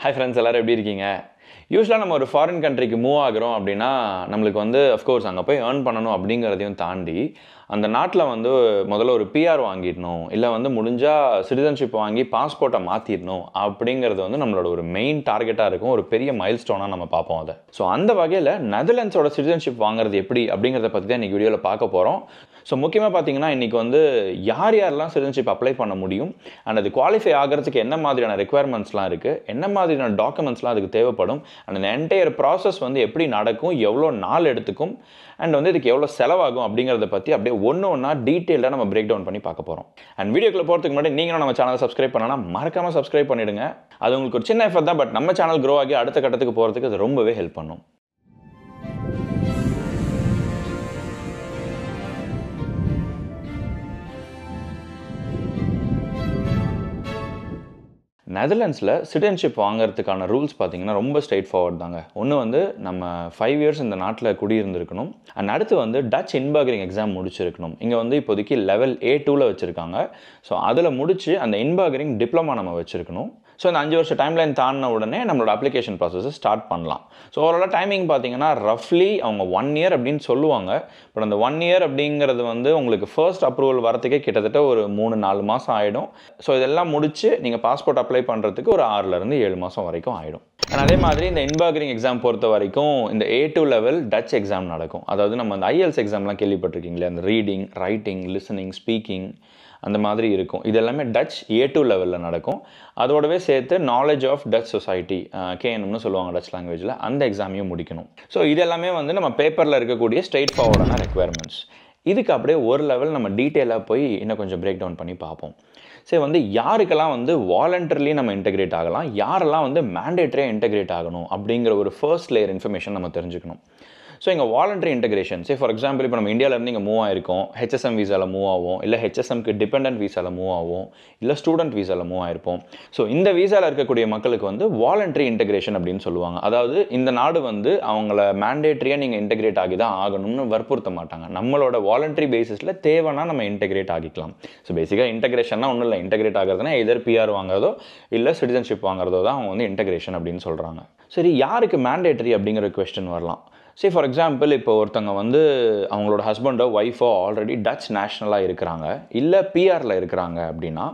Hi friends, எல்லோரும் எப்படி இருக்கீங்க? யூஸ்வலாக நம்ம ஒரு ஃபாரின் கண்ட்ரிக்கு மூவ் ஆகிறோம் அப்படின்னா நம்மளுக்கு வந்து அஃப்கோர்ஸ் அங்கே போய் ஏர்ன் பண்ணணும் அப்படிங்கிறதையும் தாண்டி அந்த நாட்டில் வந்து முதல்ல ஒரு பிஆர் வாங்கிடணும், இல்லை வந்து முடிஞ்சால் சிட்டிசன்ஷிப் வாங்கி பாஸ்போர்ட்டை மாற்றிடணும் அப்படிங்கிறது வந்து நம்மளோட ஒரு மெயின் டார்கெட்டாக இருக்கும். ஒரு பெரிய மைல் ஸ்டோனாக நம்ம பார்ப்போம் அதை. ஸோ அந்த வகையில் நெதர்லாண்ட்ஸோட சிட்டிசன்ஷிப் வாங்குறது எப்படி அப்படிங்கிறத பற்றி தான் இன்றைக்கி வீடியோவில் பார்க்க போகிறோம். ஸோ முக்கியமாக பார்த்தீங்கன்னா இன்றைக்கி வந்து யாரெல்லாம் சிட்டிசன்ஷிப் அப்ளை பண்ண முடியும் அண்ட் அது குவாலிஃபை ஆகிறதுக்கு என்ன மாதிரியான ரெக்குயர்மெண்ட்ஸ்லாம் இருக்குது, என்ன மாதிரியான டாக்குமெண்ட்ஸ்லாம் அதுக்கு தேவைப்படும், அண்ட் அந்த என்டையர் ப்ராசஸ் வந்து எப்படி நடக்கும், எவ்வளோ நாள் எடுத்துக்கும், அண்ட் வந்து இதுக்கு எவ்வளோ செலவாகும் அப்படிங்கிறத பற்றி அப்படியே ஒன்றா டீட்டெயிலாக நம்ம பிரேக் டவுன் பண்ணி பார்க்க போகிறோம். அண்ட் வீடியோக்குள்ள போகிறதுக்கு முன்னாடி நீங்களும் நம்ம சேனலை சப்ஸ்கிரைப் பண்ணலாம், மறக்காமல் சப்ஸ்கிரைப் பண்ணிவிடுங்க. அது உங்களுக்கு ஒரு சின்ன எஃபர்ட் தான், பட் நம்ம சேனல் க்ரோ ஆகி அடுத்த கட்டத்துக்கு போகிறதுக்கு அது ரொம்பவே ஹெல்ப் பண்ணும். நெதர்லாண்ட்ஸில் சிட்டிசன்ஷிப் வாங்குறதுக்கான ரூல்ஸ் பார்த்தீங்கன்னா ரொம்ப ஸ்ட்ரெயிட் ஃபார்வர்ட் தாங்க. ஒன்று வந்து நம்ம 5 இயர்ஸ் இந்த நாட்டில் குடியிருந்திருக்கணும். அண்ட் அடுத்து வந்து டச் இன்பர்கரிங் எக்ஸாம் முடிச்சிருக்கணும். இங்கே வந்து இப்போதைக்கு லெவல் A2ல் வச்சுருக்காங்க. ஸோ அதில் முடித்து அந்த இன்பர்கரிங் டிப்ளமா நம்ம வச்சுருக்கணும். ஸோ இந்த 5 வருஷம் டைம்லைன் தாண்டின உடனே நம்மளோட அப்ளிகேஷன் ப்ராசஸை ஸ்டார்ட் பண்ணலாம். ஸோ ஓவராலாக டைமிங் பார்த்தீங்கன்னா ரஃப்லி அவங்க 1 இயர் அப்படின்னு சொல்லுவாங்க. பட் அந்த 1 இயர் அப்படிங்கிறது வந்து உங்களுக்கு ஃபர்ஸ்ட் அப்ரூவல் வரத்துக்கே கிட்டத்தட்ட ஒரு 3-4 மாதம் ஆகிடும். ஸோ இதெல்லாம் முடித்து நீங்கள் பாஸ்போர்ட் அப்ளை பண்ணுறதுக்கு ஒரு 6லேருந்து 7 மாதம் வரைக்கும் ஆகிடும். அண்ட் அதே மாதிரி இந்த இன்பர்கரிங் எக்ஸாம் பொறுத்த வரைக்கும் இந்த A2 லெவல் டச் எக்ஸாம் நடக்கும். அதாவது நம்ம இந்த IELTS எக்ஸாம்லாம் கேள்விப்பட்டிருக்கீங்களே, அந்த ரீடிங், ரைட்டிங், லிசனிங், ஸ்பீக்கிங் அந்த மாதிரி இருக்கும். இது எல்லாமே டச் A2 லெவலில் நடக்கும். அதோடவே சேர்த்து நாலேஜ் ஆஃப் டச் சொசைட்டி, KNMனு சொல்லுவாங்க டச் லாங்குவேஜில், அந்த எக்ஸாமையும் முடிக்கணும். ஸோ இது எல்லாமே வந்து நம்ம பேப்பரில் இருக்கக்கூடிய ஸ்ட்ரெயிட் ஃபார்வர்டான ரெக்குயர்மெண்ட்ஸ். இதுக்கு அப்படியே ஒரு லெவல் நம்ம டீட்டெயிலாக போய் இன்னும் கொஞ்சம் பிரேக் டவுன் பண்ணி பார்ப்போம். சரி, வந்து யாருக்கெல்லாம் வந்து வாலண்டரிலி நம்ம இன்டெகிரேட் ஆகலாம், யாரெல்லாம் வந்து மேண்டேட்டரியாக இன்டெகிரேட் ஆகணும் அப்படிங்கிற ஒரு ஃபர்ஸ்ட் லேயர் இன்ஃபர்மேஷன் நம்ம தெரிஞ்சுக்கணும். ஸோ இங்கே வாலண்டரி இன்டெகிரேஷன், ஃபார் எக்ஸாம்பிள் இப்போ நம்ம இந்தியாவிலேருந்து இங்கே மூவ் ஆகிருக்கோம், HSM வீசாவில் மூவ் ஆகும், இல்லை HSMக்கு டிபெண்டன்ட் வீசாவில் மூவ் ஆகும், இல்லை ஸ்டூடெண்ட் வீசாவில் மூவ் ஆகிருப்போம். ஸோ இந்த வீசாவில் இருக்கக்கூடிய மக்களுக்கு வந்து வாலண்டரி இன்டெகிரேஷன் அப்படின்னு சொல்லுவாங்க. அதாவது இந்த நாடு வந்து அவங்கள மேண்டேட்டரியாக நீங்கள் இன்டெகிரேட் ஆகி தான் ஆகணும்னு வற்புறுத்த மாட்டாங்க. நம்மளோட வாலண்டரி பேசிஸில் தேவைன்னா நம்ம இன்டெகிரேட் ஆகிக்கலாம். ஸோ பேசிக்காக இன்டெகிரேஷன்னா ஒன்றும் இல்லை. இன்டெகிரேட் ஆகிறதுனா எதர் PR வாங்குறதோ இல்லை சிட்டிசன்ஷிப் வாங்குறதோ தான் அவங்க வந்து இன்டெகிரேஷன் அப்படின்னு சொல்கிறாங்க. சரி, யாருக்கு மேண்டேட்டரி அப்படிங்கிற கொஸ்டின் வரலாம். ஃபார் எக்ஸாம்பிள் இப்போ ஒருத்தவங்க வந்து அவங்களோட ஹஸ்பண்டோ ஒய்ஃபோ ஆல்ரெடி டச் நேஷ்னலாக இருக்கிறாங்க, இல்லை PRல இருக்கிறாங்க அப்படின்னா,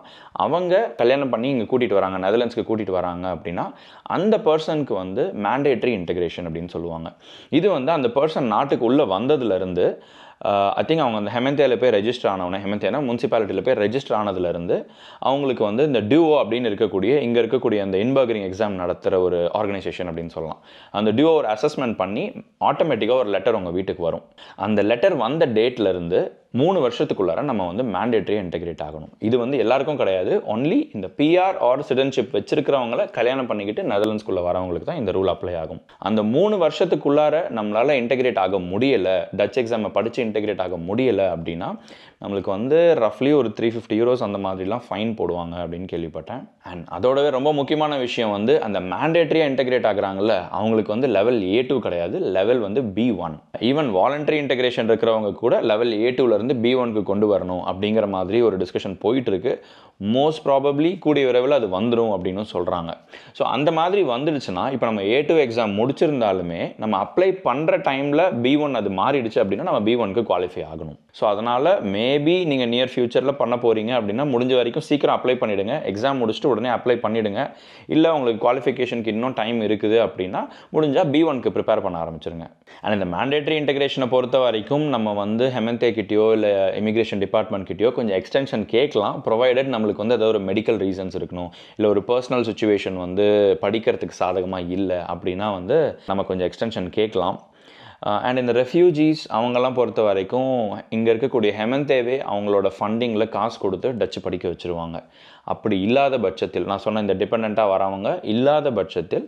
அவங்க கல்யாணம் பண்ணி இங்கே கூட்டிகிட்டு வராங்க, நெதர்லாண்ட்ஸ்க்கு கூட்டிகிட்டு வராங்க அப்படின்னா அந்த பர்சனுக்கு வந்து மேண்டேட்டரி இன்டெகிரேஷன் அப்படின்னு சொல்லுவாங்க. இது வந்து அந்த பர்சன் நாட்டுக்கு உள்ளே வந்ததுலேருந்து ஐ திங்க் அவங்க அந்த ஹெமந்தேல போய் ரெஜிஸ்டர் ஆனவொன்னே, ஹெமந்தேனா முனிசிபாலிட்டியில் போய் ரெஜிஸ்டர் ஆனதுலேருந்து அவங்களுக்கு வந்து இந்த டியூஓ அப்படின்னு இருக்கக்கூடிய இங்கே இருக்கக்கூடிய அந்த இன்பர்கரிங் எக்ஸாம் நடத்துகிற ஒரு ஆர்கனைசேஷன் அப்படின்னு சொல்லலாம். அந்த டியூஓ ஒரு அசஸ்மெண்ட் பண்ணி ஆட்டோமேட்டிக்காக ஒரு லெட்டர் உங்கள் வீட்டுக்கு வரும். அந்த லெட்டர் வந்த டேட்லேருந்து 3 வருஷத்துக்குள்ளார நம்ம வந்து மேண்டேட்டரியாக இன்டெகிரேட் ஆகணும். இது வந்து எல்லாருக்கும் கிடையாது. ஒன்லி இந்த PR ஆர் சிட்டிசன்ஷிப் வச்சிருக்கிறவங்கள கல்யாணம் பண்ணிக்கிட்டு நெதர்லாண்ட்ஸ்குள்ளே வரவங்களுக்கு தான் இந்த ரூல் அப்ளை ஆகும். அந்த 3 வருஷத்துக்குள்ளார நம்மளால் இன்டெகிரேட் ஆக முடியலை, டச் எக்ஸாமை படித்து இன்டெகிரேட் ஆக முடியலை அப்படின்னா நம்மளுக்கு வந்து ரஃப்லி ஒரு €350 அந்த மாதிரிலாம் ஃபைன் போடுவாங்க அப்படின்னு கேள்விப்பட்டேன். அண்ட் அதோடவே ரொம்ப முக்கியமான விஷயம் வந்து அந்த மேண்டேட்டரியாக இன்டெகிரேட் ஆகுறாங்கல்ல, அவங்களுக்கு வந்து லெவல் A2 கிடையாது, லெவல் வந்து B1. ஈவன் வாலண்டரி இன்டெகிரேஷன் இருக்கிறவங்க கூட லெவல் A2 இருந்து B1க்கு கொண்டு வரணும் அப்படிங்கிற மாதிரி ஒரு டிஸ்கஷன் போயிட்டு இருக்கு. மோஸ்ட் ப்ராபப்ளி கூடிய விரைவில் அது வந்துடும் அப்படின்னு சொல்கிறாங்க. ஸோ அந்த மாதிரி வந்துடுச்சுன்னா இப்போ நம்ம A2 எக்ஸாம் முடிச்சிருந்தாலுமே நம்ம அப்ளை பண்ணுற டைமில் B1 அது மாறிடுச்சு அப்படின்னா நம்ம B1க்கு குவாலிஃபை ஆகணும். ஸோ அதனால் மேபி நீங்கள் நியர் ஃபியூச்சரில் பண்ண போகிறீங்க அப்படின்னா முடிஞ்ச வரைக்கும் சீக்கிரம் அப்ளை பண்ணிவிடுங்க. எக்ஸாம் முடிச்சுட்டு உடனே அப்ளை பண்ணிவிடுங்க. இல்லை உங்களுக்கு குவாலிஃபிகேஷனுக்கு இன்னும் டைம் இருக்குது அப்படின்னா முடிஞ்சால் B1க்கு ப்ரிப்பேர் பண்ண ஆரம்பிச்சிருங்க. அண்ட் இந்த மேண்டேட்டரி இன்டெகிரேஷனை பொறுத்த வரைக்கும் நம்ம வந்து ஹெமந்தே கிட்டேயோ இல்லை இமிக்ரேஷன் டிபார்ட்மெண்ட் கிட்டேயோ கொஞ்சம் எக்ஸ்டென்ஷன் கேட்கலாம், ப்ரொவைடட் நம்மளுக்கு வந்து ஏதாவது ஒரு மெடிக்கல் ரீசன்ஸ் இருக்கணும், இல்லை ஒரு பர்சனல் சுச்சுவேஷன் வந்து படிக்கிறதுக்கு சாதகமாக இல்லை அப்படின்னா வந்து நம்ம கொஞ்சம் எக்ஸ்டென்ஷன் கேட்கலாம். அண்ட் இந்த ரெஃப்யூஜிஸ் அவங்கெல்லாம் பொறுத்த வரைக்கும் இங்கே இருக்கக்கூடிய ஹெமந்தேவே அவங்களோட ஃபண்டிங்கில் காசு கொடுத்து டச்சு படிக்க வச்சுருவாங்க. அப்படி இல்லாத பட்சத்தில், நான் சொன்ன இந்த டிபெண்ட்டாக வரவங்க இல்லாத பட்சத்தில்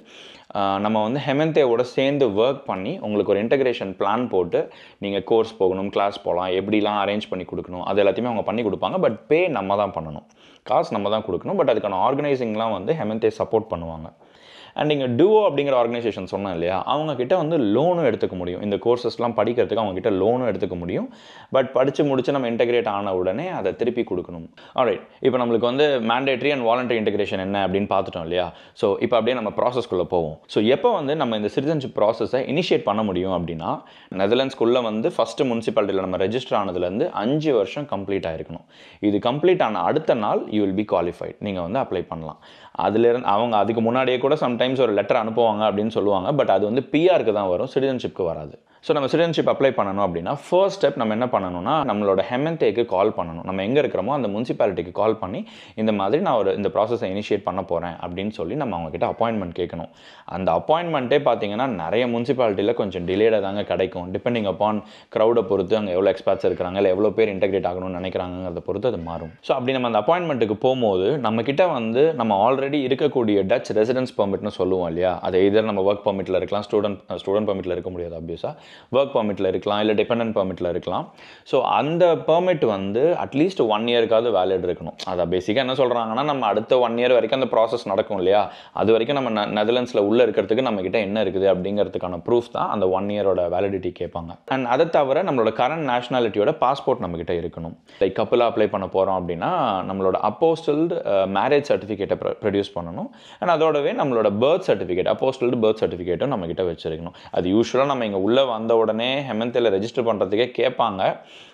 நம்ம வந்து ஹெமந்தேவோட சேர்ந்து ஒர்க் பண்ணி உங்களுக்கு ஒரு இன்டெகிரேஷன் பிளான் போட்டு நீங்கள் கோர்ஸ் போகணும், கிளாஸ் போகலாம், எப்படிலாம் அரேஞ்ச் பண்ணி கொடுக்கணும் அது எல்லாத்தையுமே அவங்க பண்ணி கொடுப்பாங்க. பட் பே நம்ம தான் பண்ணணும், காசு நம்ம தான் கொடுக்கணும். பட் அதுக்கான ஆர்கனைசிங்லாம் வந்து ஹெமந்தே சப்போர்ட் பண்ணுவாங்க. அண்ட் இங்கே டுவோ அப்படிங்கிற ஆர்கனைசேஷன் சொன்னேன் இல்லையா, அவங்கக்கிட்ட வந்து லோனும் எடுத்துக்க முடியும். இந்த கோர்சஸ்லாம் படிக்கிறதுக்கு அவங்கக்கிட்ட லோனும் எடுத்துக்க முடியும். பட் படித்து முடித்து நம்ம இன்டெகிரேட் ஆன உடனே அதை திருப்பி கொடுக்கணும். ஆல்ரைட், இப்போ நம்மளுக்கு வந்து மேண்டேட்ரி அண்ட் வாலண்டரி இன்டெகிரேஷன் என்ன அப்படின்னு பார்த்துட்டோம் இல்லையா. ஸோ இப்போ அப்படியே நம்ம ப்ராசஸ்க்குள்ளே போவோம். ஸோ எப்போ வந்து நம்ம இந்த சிட்டிசன்ஷிப் ப்ராசஸை இனிஷியேட் பண்ண முடியும் அப்படின்னா, நெதர்லாண்ட்ஸ்குள்ளே வந்து ஃபஸ்ட்டு முனிசிபாலிட்டியில் நம்ம ரெஜிஸ்டர் ஆனதுலேருந்து 5 வருஷம் கம்ப்ளீட் ஆகிருக்கணும். இது கம்ப்ளீட் ஆன அடுத்த நாள் யூ வில் பி குவாலிஃபைட், நீங்கள் வந்து அப்ளை பண்ணலாம். அதுலேருந்து அவங்க அதுக்கு முன்னாடியே கூட சம்டைம்ஸ் ஒரு லெட்டர் அனுப்புவாங்க அப்படின்னு சொல்லுவாங்க. பட் அது வந்து பிஆருக்கு தான் வரும், சிட்டிசன்ஷிப்க்கு வராது. ஸோ நம்ம சிட்டிசன்ஷிப் அப்ளை பண்ணணும் அப்படின்னா ஃபர்ஸ்ட் ஸ்டெப் நம்ம என்ன பண்ணணும்னா, நம்மளோட ஹெமன்தேக்கு கால் பண்ணணும். நம்ம எங்கே இருக்கிறோமோ அந்த முனிசிபாலிட்டிக்கு கால் பண்ணி இந்த மாதிரி நான் இந்த ப்ராசஸை இனிஷியேட் பண்ண போகிறேன் அப்படின்னு சொல்லி நம்ம அவங்ககிட்ட அப்பாயின்மெண்ட் கேட்கணும். அந்த அப்பாயின்மெண்ட்டே பார்த்தீங்கன்னா நிறைய முனிசிபாலிட்டியில் கொஞ்சம் டிலேடாக தாங்க கிடைக்கும். டிபெண்டிங் அப்பான் க்ரௌடை பொறுத்து, அங்கே எவ்வளோ எக்ஸ்பர்ட்ஸ் இருக்கிறாங்க, இல்லை எவ்வளோ பேர் இன்டெகிரேட் ஆகணும்னு நினைக்கிறாங்கிறத பொறுத்து அது மாறும். ஸோ அப்படி நம்ம அந்த அப்பாயின்மெண்ட்டுக்கு போகும்போது நம்மக்கிட்ட வந்து நம்ம ஆல்ரெடி இருக்கக்கூடிய டச் ரெசிடென்ஸ் பெர்மிட்னு சொல்லுவோம் இல்லையா, அது எதர் நம்ம ஒர்க் பெர்மிட்டில் இருக்கலாம், ஸ்டூடெண்ட் பெர்மிட்டில் இருக்க முடியாது ஆப்வியஸாக, ஒர்க் பெர்மிட்டில் இருக்கலாம், இல்லை டிபெண்டன்ட் பெர்மிட்டில் இருக்கலாம். ஸோ அந்த பெர்மிட் வந்து அட்லீஸ்ட் 1 இயர்க்காவது வேலிட் இருக்கணும். அதை பேசிக்காக என்ன சொல்கிறாங்கன்னா, நம்ம அடுத்த 1 இயர் வரைக்கும் அந்த ப்ராசஸ் நடக்கும் இல்லையா, அது வரைக்கும் நம்ம நெதர்லாண்ட்ஸில் உள்ளே இருக்கிறதுக்கு நம்மக்கிட்ட என்ன இருக்குது அப்படிங்கிறதுக்கான ப்ரூஃப் தான் அந்த 1 இயரோட வேலிடிட்டி கேட்பாங்க. அண்ட் அதை தவிர நம்மளோட கரண்ட் நேஷனாலிட்டியோட பாஸ்போர்ட் நம்மக்கிட்ட இருக்கணும். லைக் கப்பலாக அப்ளை பண்ண போகிறோம் அப்படின்னா நம்மளோட அப்போஸ்டில்டு மேரேஜ் சர்டிஃபிகேட்டை ப்ரொடியூஸ் பண்ணணும். அண்ட் அதோடவே நம்மளோட பர்த் சர்டிஃபிகேட், அப்போஸ்டில்டு பர்த் சர்டிஃபிகேட்டும் நம்மக்கிட்ட வச்சுருக்கணும். அது யூஸ்வலாக நம்ம இங்கே உள்ளே வந்த உடனே ஹெமன்தேல ரெஜிஸ்டர் பண்ணுறதுக்கே கேட்பாங்க.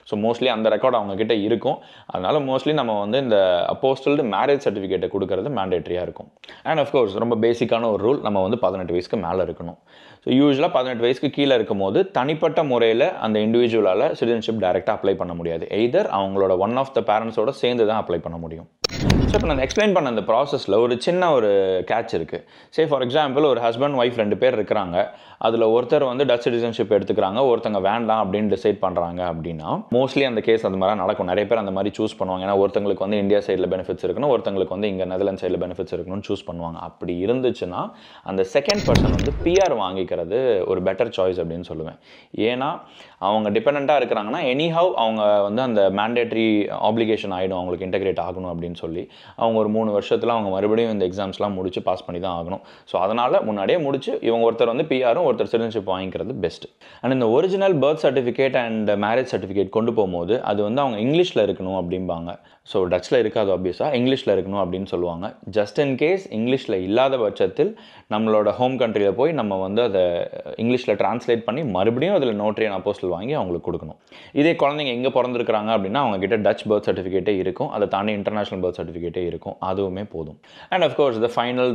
ஸோ மோஸ்ட்லி அந்த ரெக்கார்ட் அவங்கக்கிட்ட இருக்கும். அதனால் மோஸ்ட்லி நம்ம வந்து இந்த அப்போஸ்டில்டு மேரேஜ் சர்டிஃபிகேட்டை கொடுக்கறது மேண்டேட்ரியாக இருக்கும். அண்ட் அஃப்கோர்ஸ் ரொம்ப பேசிக்கான ஒரு ரூல், நம்ம வந்து 18 வயசுக்கு மேலே இருக்கணும். ஸோ யூஸ்வலாக 18 வயசுக்கு கீழே இருக்கும் போது தனிப்பட்ட முறையில் அந்த இண்டிவிஜுவலால் சிட்டிசன்ஷிப் டைரெக்டாக அப்ளை பண்ண முடியாது. எய்தர் அவங்களோட ஒன் ஆஃப் த பேரண்ட்ஸோட சேர்ந்து தான் அப்ளை பண்ண முடியும். ஸோ இப்போ நான் எக்ஸ்பிளைன் பண்ண அந்த ப்ராசஸில் ஒரு சின்ன ஒரு கேட்ச் இருக்குது. சே ஃபார் எக்ஸாம்பிள் ஒரு ஹஸ்பண்ட் ஒய்ஃப் 2 பேர் இருக்கிறாங்க. அதில் ஒருத்தர் வந்து டச் சிட்டிசன்ஷிப் எடுத்துக்கிறாங்க, ஒருத்தங்க வேண்டாம் அப்படின்னு டிசைட் பண்ணுறாங்க அப்படின்னா மோஸ்ட்லி அந்த கேஸ் அந்த மாதிரி நடக்கும். நிறைய பேர் அந்த மாதிரி சூஸ் பண்ணுவாங்க. ஏன்னா ஒருத்தங்களுக்கு வந்து இந்தியா சைடில் பெனிஃபிட்ஸ் இருக்கணும், ஒருத்தங்களுக்கு வந்து இங்கே நெதர்லாண்ட் சைடில் பெனிஃபிட்ஸ் இருக்கணும்னு சூஸ் பண்ணுவாங்க. அப்படி இருந்துச்சுன்னா அந்த செகண்ட் பர்சன் வந்து பிஆர் வாங்கிக்கிறது ஒரு பெட்டர் சாய்ஸ் அப்படின்னு சொல்லுவேன். ஏன்னா அவங்க டிபெண்ட்டாக இருக்கிறாங்கன்னா எனிஹவ் அவங்க வந்து அந்த மேண்டேட்ரி ஆப்ளிகேஷன் ஆகிடும், அவங்களுக்கு இன்டெகிரேட் ஆகணும் அப்படின்னு சொல்லி அவங்க ஒரு 3 வருஷத்தில் அவங்க மறுபடியும் இந்த எக்ஸாம்ஸ்லாம் முடிச்சு பாஸ் பண்ணி தான் ஆகணும். ஸோ அதனால் முன்னாடியே முடிச்சு இவங்க ஒருத்தர் வந்து பிஆரும் ஒருத்தர் சிட்டிசன்ஷிப் வாங்கிக்கிறது பெஸ்ட். அண்ட் இந்த original birth certificate and marriage certificate கொண்டு போகும்போது அது வந்து அவங்க இங்கிலீஷில் இருக்கணும் அப்படிம்பாங்க. ஸோ டச்சில் இருக்காது ஆப்வியஸாக, இங்கிலீஷில் இருக்கணும் அப்படின்னு சொல்லுவாங்க. ஜஸ்ட் இன் கேஸ் இங்கிலீஷில் இல்லாத பட்சத்தில் நம்மளோட ஹோம் கண்ட்ரியில் போய் நம்ம வந்து அதை இங்கிலீஷில் ட்ரான்ஸ்லேட் பண்ணி மறுபடியும் அதில் நோட்ரி அண்ட் அப்போஸ்டில் வாங்கி அவங்களுக்கு கொடுக்கணும். இதே குழந்தைங்க எங்கே பிறந்திருக்கிறாங்க அப்படின்னா அவங்ககிட்ட டச் பர்த் சர்டிஃபிகேட்டே இருக்கும், அதை தாண்டி இன்டர்நேஷனல் பர்த் சர்டிஃபிகேட்டே இருக்கும், அதுவுமே போதும். And of course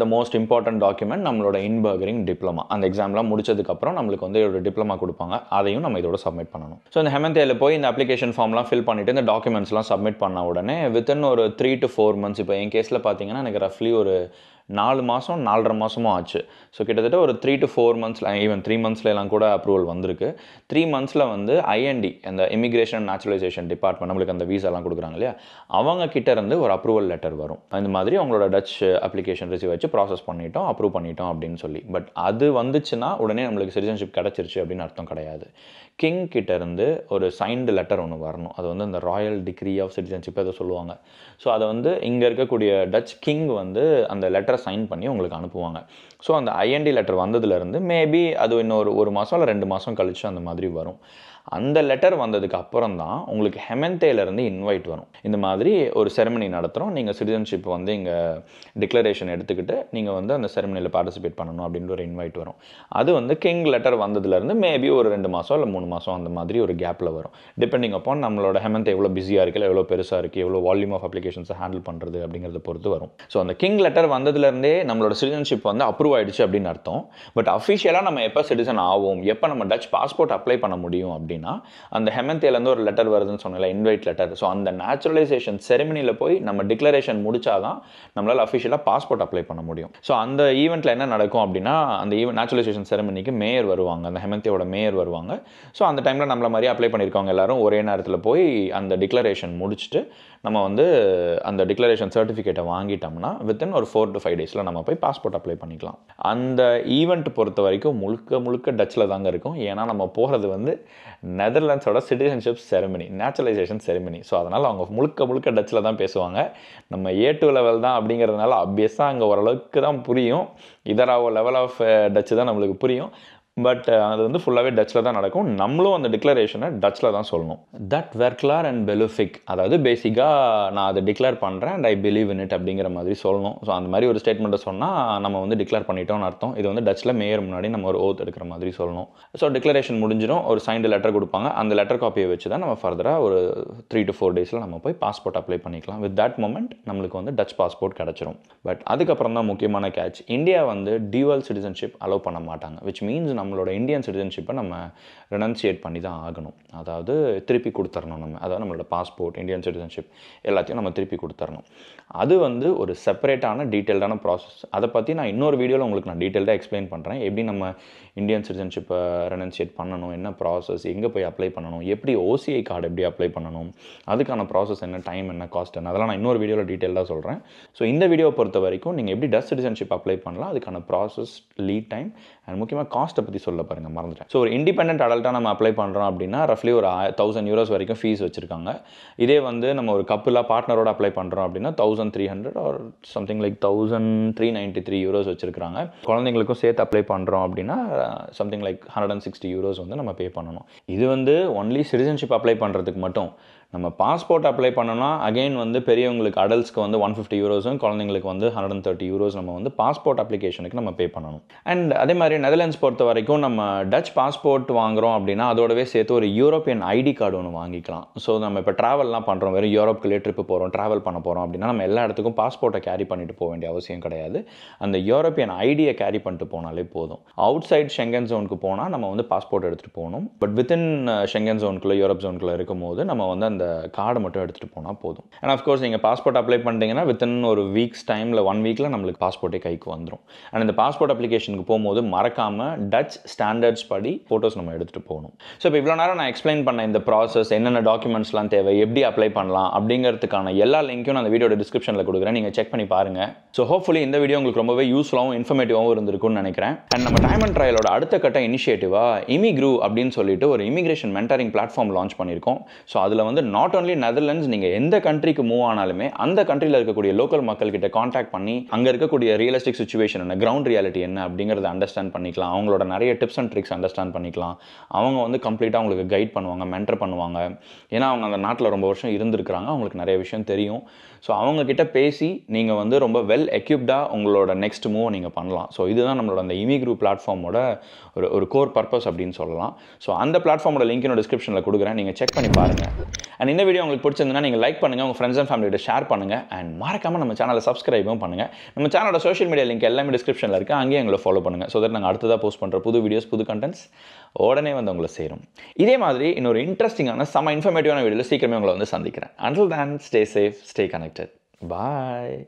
the most important document நம்மளோட இன்பர்கரிங் டிப்ளமா. அந்த எக்ஸாம்லாம் முடிச்சதுக்கப்புறம் நம்மளுக்கு வந்து ஒரு டிப்ளமா கொடுப்பாங்க, அதையும் நம்ம இதோட சப்மிட் பண்ணணும். ஸோ இந்த ஹெமன்தேல போய் இந்த அப்ளிகேஷன் ஃபார்ம்லாம் ஃபில் பண்ணிவிட்டு இந்த டாக்குமெண்ட்ஸ்லாம் சப்மிட் பண்ண உடனே வித்தின் ஒரு 3 to 4 months, இப்போ என் கேஸில் பார்த்தீங்கன்னா எனக்கு ரஃப்லி ஒரு 4 மாதம் 4.5 மாதமும் ஆச்சு. ஸோ கிட்டத்தட்ட ஒரு 3 to 4 months, ஈவன் 3 monthsலாம் கூட அப்ரூவல் வந்திருக்கு. 3 monthsல வந்து ஐஎன்டி, அந்த இமிக்ரேஷன் அண்ட் நேச்சுரலைசேஷன் டிபார்ட்மெண்ட், நம்மளுக்கு அந்த வீசாலாம் கொடுக்குறாங்க இல்லையா, அவங்க கிட்ட இருந்து ஒரு அப்ரூவல் லெட்டர் வரும். இந்த மாதிரி அவங்களோட டச் அப்ளிகேஷன் ரிசீவ் வச்சு ப்ராசஸ் பண்ணிட்டோம், அப்ரூவ் பண்ணிட்டோம் அப்படின்னு சொல்லி. பட் அது வந்துச்சுன்னா உடனே நம்மளுக்கு சிட்டிசன்ஷிப் கிடச்சிருச்சு அப்படின்னு அர்த்தம் கிடையாது. கிங் கிட்ட இருந்து ஒரு சைன்டு லெட்டர் ஒன்று வரணும். அது வந்து அந்த ராயல் டிகிரி ஆஃப் சிட்டிசன்ஷிப் அதை சொல்லுவாங்க. ஸோ அதை வந்து இங்கே இருக்கக்கூடிய டச் கிங் வந்து அந்த லெட்டரை சைன் பண்ணி உங்களுக்கு அனுப்புவாங்க. ஸோ அந்த ஐஎன்டி லெட்டர் வந்ததுலேருந்து மேபி அது இன்னொரு 1 மாதம் இல்லை 2 மாதம் கழிச்சு அந்த மாதிரி வரும். அந்த லெட்டர் வந்ததுக்கு அப்புறம் தான் உங்களுக்கு ஹெமன்தேலேருந்து இன்வைட் வரும். இந்த மாதிரி ஒரு செரமனி நடத்துகிறோம், நீங்கள் சிட்டிசன்ஷிப் வந்து இங்கே டிக்ளரேஷன் எடுத்துக்கிட்டு நீங்கள் வந்து அந்த செரமனியில் பார்ட்டிசிபேட் பண்ணணும் அப்படின்ற ஒரு இன்வைட் வரும். அது வந்து கிங் லெட்டர் வந்ததுலேருந்து மேபி ஒரு 2 மாதம் இல்லை 3 மாதம் அந்த மாதிரி ஒரு கேப்பில் வரும். டிபெண்டிங் அப்பான் நம்மளோட ஹெமன்தே எவ்வளோ பிஸியாக இருக்குது, எவ்வளோ பெருசாக இருக்குது, எவ்வளோ வால்யூம் ஆஃப் அப்ளிகேஷன்ஸை ஹேண்டில் பண்ணுறது அப்படிங்கிறத பொறுத்து வரும். ஸோ அந்த கிங் லெட்டர் வந்ததுலேருந்தே நம்மளோட சிட்டிசன்ஷிப் வந்து அப்ரூவ் ஆகிடுச்சு அப்படின்னு அர்த்தம். பட் அஃபிஷியலாக நம்ம எப்போ சிட்டிசன் ஆகும், எப்போ நம்ம டச் பாஸ்போர்ட் அப்ளை பண்ண முடியும் அப்படின்னா அந்த ஹெமன்தேலேருந்து ஒரு லெட்டர் வருதுன்னு சொன்னல, இன்வைட் லெட்டர். ஸோ அந்த நேச்சுரலைசேஷன் செரிமனியில் போய் நம்ம டிக்ளரேஷன் முடிச்சாதான் நம்மளால் அஃபிஷியலாக பாஸ்போர்ட் அப்ளை பண்ண முடியும். ஸோ அந்த ஈவெண்ட்டில் என்ன நடக்கும் அப்படின்னா, அந்த நேச்சுரலைசேஷன் செரிமனிக்கு மேயர் வருவாங்க, அந்த ஹெமன்தேவோட மேயர் வருவாங்க. ஸோ அந்த டைமில் நம்மள மாதிரி அப்ளை பண்ணியிருக்கவங்க எல்லாரும் ஒரே நேரத்தில் போய் அந்த டிக்ளரேஷன் முடிச்சுட்டு நம்ம வந்து அந்த டிக்ளரேஷன் சர்டிஃபிகேட்டை வாங்கிட்டோம்னா வித்தின் ஒரு 4 to 5 5 டேஸில் நம்ம போய் பாஸ்போர்ட் அப்ளை பண்ணிக்கலாம். அந்த ஈவெண்ட் பொறுத்த வரைக்கும் முழுக்க டச்சில் தாங்க இருக்கும். ஏன்னா நம்ம போகிறது வந்து நெதர்லாண்ட்ஸோட citizenship ceremony, naturalisation ceremony. So அதனால் அவங்க முழுக்க டச்சில் தான் பேசுவாங்க. நம்ம A2 லெவல் தான் அப்படிங்கிறதுனால ஆப்வியஸாக அங்கே ஓரளவுக்கு தான் புரியும். இதராவோ லெவல் ஆஃப் டச்சு தான் நம்மளுக்கு புரியும். பட் அது வந்து ஃபுல்லாகவே டச்சில் தான் நடக்கும். நம்மளும் அந்த டிக்ளரேஷனை டச்சில் தான் சொல்லணும். தட் வெர்க்லார் அண்ட் பெலுஃபிக், அதாவது பேசிக்காக நான் அதை டிக்ளேர் பண்ணுறேன் and I believe in it அப்படிங்கிற மாதிரி சொல்லணும். ஸோ அந்த மாதிரி ஒரு ஸ்டேட்மெண்ட்டை சொன்னால் நம்ம வந்து டிக்ளேர் பண்ணிட்டோம்னு அர்த்தம். இது வந்து டச்சில் மேயர் முன்னாடி நம்ம ஒரு ஓத் எடுக்கிற மாதிரி சொல்லணும். ஸோ டிக்ளரேஷன் முடிஞ்சிடும், ஒரு சைன்டு லெட்டர் கொடுப்பாங்க. அந்த லெட்டர் காப்பியை வச்சு தான் நம்ம ஃபர்தராக ஒரு 3 to 4 டேஸில் நம்ம போய் பாஸ்போர்ட் அப்ளை பண்ணிக்கலாம். வித் தட் மொமெண்ட் நம்மளுக்கு வந்து டச் பாஸ்போர்ட் கிடச்சிரும். பட் அதுக்கப்புறம் தான் முக்கியமான கேட்ச். இந்தியா வந்து டியூவல் சிட்டிசன்ஷிப் அலோவ் பண்ண மாட்டாங்க. விச் மீன்ஸ் நம்மளோட இந்தியன் சிட்டிசன்ஷிப்பை நம்ம ரெனன்சியேட் பண்ணி தான் ஆகணும். அதாவது திருப்பி கொடுத்துடணும். அதாவது நம்மளோட பாஸ்போர்ட், இந்தியன் சிட்டிசன்ஷிப் எல்லாத்தையும் நம்ம திருப்பி கொடுத்துடணும். அது வந்து ஒரு செப்பரேட்டான டீட்டெயில்டான ப்ராசஸ். அதை பற்றி நான் இன்னொரு வீடியோவில் உங்களுக்கு நான் டீட்டெயில்டாக எக்ஸ்பிளைன் பண்ணுறேன். எப்படி நம்ம இந்தியன் சிட்டிசன்ஷிப்பை ரெனன்சியேட் பண்ணணும், என்ன ப்ராசஸ், எங்கே போய் அப்ளை பண்ணணும், எப்படி OCI கார்டு எப்படி அப்ளை பண்ணணும், அதுக்கான ப்ராசஸ் என்ன, டைம் என்ன, காஸ்ட் என்ன, அதெல்லாம் நான் இன்னொரு வீடியோவில் டீட்டெயிலாக சொல்கிறேன். ஸோ இந்த வீடியோவை பொறுத்த வரைக்கும் நீங்கள் எப்படி டச் சிட்டிசன்ஷிப் அப்ளை பண்ணலாம், அதுக்கான ப்ராசஸ், லீட் டைம் அண்ட் முக்கியமாக காஸ்ட்டை பற்றி சொல்ல பாருங்கள், மறந்துட்டேன். ஸோ ஒரு இண்டிபெண்டன்ட் அடல்ட்டாக நம்ம அப்ளை பண்ணுறோம் அப்படின்னா ரஃப்லி ஒரு 1000 euros வரைக்கும் ஃபீஸ் வச்சுருக்காங்க. இதே வந்து நம்ம ஒரு கப்புலாக பார்ட்னரோட அப்ளை பண்ணுறோம் அப்படின்னா 1300 ஆர் சம்திங் லைக் 1393 euros வச்சுருக்காங்க. குழந்தைங்களுக்கும் சேர்த்து அப்ளை பண்ணுறோம் அப்படின்னா சம்திங் லைக் 160 euros வந்து நம்ம பே பண்ணணும். இது வந்து ஒன்லி சிட்டிசன்ஷிப் அப்ளை பண்ணுறதுக்கு மட்டும். நம்ம பாஸ்போர்ட் அப்ளை பண்ணோம்னா அகெயின் வந்து பெரியவங்களுக்கு அடல்ட்ஸ்க்கு வந்து 150 euros, குழந்தைங்களுக்கு வந்து 130 euros நம்ம வந்து பாஸ்போர்ட் அப்ளிகேஷனுக்கு நம்ம பே பண்ணணும். அண்ட் அதே மாதிரி நெதர்லாண்ட்ஸ் பொறுத்த வரைக்கும் நம்ம டச் பாஸ்போர்ட் வாங்குகிறோம் அப்படின்னா அதோடவே சேர்த்து ஒரு யூரோப்பியன் ஐடி கார்டு ஒன்று வாங்கிக்கலாம். ஸோ நம்ம இப்போ ட்ராவல்லாம் பண்ணுறோம், வெறும் யூரோப்புக்குள்ளே ட்ரிப்பு போகிறோம், ட்ராவல் பண்ண போகிறோம் அப்படின்னா நம்ம எல்லா இடத்துக்கும் பாஸ்போர்ட்டை கேரி பண்ணிட்டு போக வேண்டிய அவசியம் கிடையாது. அந்த யூரோப்பியன் ஐடியை கேரி பண்ணிட்டு போனாலே போதும். அவுட் சைட் ஷெங்கன் ஜோனுக்கு போனால் நம்ம வந்து பாஸ்போர்ட் எடுத்துகிட்டு போகணும். பட் வித்தின் ஷெங்கன் ஜோனுக்குள்ளே, யூரோப் ஜோனுக்குள்ளே இருக்கும் போது நம்ம வந்து அந்த கார்டை மட்டும் எடுத்துகிட்டு போனால் போதும். அண்ட் ஆஃப்கோர்ஸ் நீங்கள் பாஸ்போர்ட் அப்ளை பண்ணிட்டீங்கன்னா வித்தின் ஒரு வீக்ஸ் டைமில் 1 வீக்கில் நம்மளுக்கு பாஸ்போர்ட்டே கைக்கு வந்துடும். அண்ட் இந்த பாஸ்போர்ட் அப்ளிகேஷனுக்கு போகும்போது மறக்காமல் டச் ஸ்டாண்டர்ட்ஸ் படி ஃபோட்டோஸ் நம்ம எடுத்துகிட்டு போகணும். ஸோ இப்போ இவ்வளோ நேரம் நான் எக்ஸ்பிளைன் பண்ண இந்த ப்ராசஸ், என்னென்ன டாக்குமெண்ட்ஸ்லாம் தேவை, எப்படி அப்ளை பண்ணலாம் அப்படிங்கிறதுக்கான எல்லா லிங்க்கும் நான் அந்த வீடியோட டிஸ்கிரிப்ஷனில் கொடுக்குறேன், நீங்கள் செக் பண்ணி பாருங்கள். ஸோ ஹோப்ஃபுல்லி இந்த வீடியோ உங்களுக்கு ரொம்பவே யூஸ்ஃபுல்லாகவும் இன்ஃபர்மேட்டிவாகவும் இருந்திருக்கும்னு நினைக்கிறேன். அண்ட் நம்ம டைம் அண்ட் ட்ரையலோட அடுத்த கட்ட இனிஷியேட்டிவாக இமிக்ரூ அப்படின்னு சொல்லிட்டு ஒரு இமிகிரேஷன் மென்டரிங் பிளாட்ஃபார்ம் லான்ச் பண்ணியிருக்கோம். ஸோ அதில் வந்து நாட் ஒன்லி நெதர்லாண்ட்ஸ், நீங்கள் எந்த கண்ட்ரிக்கு மூவ் ஆனாலுமே அந்த கண்ட்ரியில் இருக்கக்கூடிய லோக்கல் மக்கள்கிட்ட காண்டாக்ட் பண்ணி அங்கே இருக்கக்கூடிய ரியலிஸ்டிக் சுச்சுவேஷன் என்ன, கிரவுண்ட் ரியாலிட்டி என்ன அப்படிங்கிறத அண்டர்ஸ்டாண்ட் பண்ணிக்கலாம். அவங்களோட நிறைய டிப்ஸ் அண்ட் ட்ரிக்ஸ் அண்டர்ஸ்டாண்ட் பண்ணிக்கலாம். அவங்க வந்து கம்ப்ளீட்டாக உங்களுக்கு கைட் பண்ணுவாங்க, மென்டர் பண்ணுவாங்க. ஏன்னா அவங்க அந்த நாட்டில் ரொம்ப வருஷம் இருந்திருக்கிறாங்க, அவங்களுக்கு நிறைய விஷயம் தெரியும். ஸோ அவங்கக்கிட்ட பேசி நீங்கள் வந்து ரொம்ப வெல் எக்யூப்டாக உங்களோட நெக்ஸ்ட் மூவ் நீங்கள் பண்ணலாம். ஸோ இதுதான் நம்மளோட அந்த இமிக்ரூ பிளாட்ஃபார்மோட ஒரு கோர் பர்பஸ் அப்படின்னு சொல்லலாம். ஸோ அந்த பிளாட்ஃபார்மோட லிங்க் என்னோட டிஸ்கிரிப்ஷனில் கொடுக்குறேன், நீங்கள் செக் பண்ணி பாருங்கள். அண்ட் இந்த வீடியோ உங்களுக்கு பிடிச்சிருந்தா நீங்கள் லைக் பண்ணுங்கள், உங்கள் ஃப்ரெண்ட்ஸ் அண்ட் ஃபேமிலியோட ஷேர் பண்ணுங்கள். அண்ட் மறக்காமல் நம்ம சேனலை சப்ஸ்கிரைபும் பண்ணுங்கள். நம்ம சேனலோட சோஷியல் மீடியா லிங்க் எல்லாமே டிஸ்கிரிப்ஷனில் இருக்குது, அங்கேயே எங்களை ஃபாலோ பண்ணுங்கள். ஸோ தட் நாங்கள் அடுத்ததாக போஸ்ட் பண்ணுற புது வீடியோஸ், புது கண்டென்ட்ஸ் உடனே வந்து உங்களை சேரும். இதே மாதிரி இன்னொரு இன்ட்ரெஸ்டிங்கான செம்ம இன்ஃபர்மேட்டிவான வீடியோவில் சீக்கிரமே உங்களை வந்து சந்திக்கிறேன். Until then, stay safe, stay connected. Bye.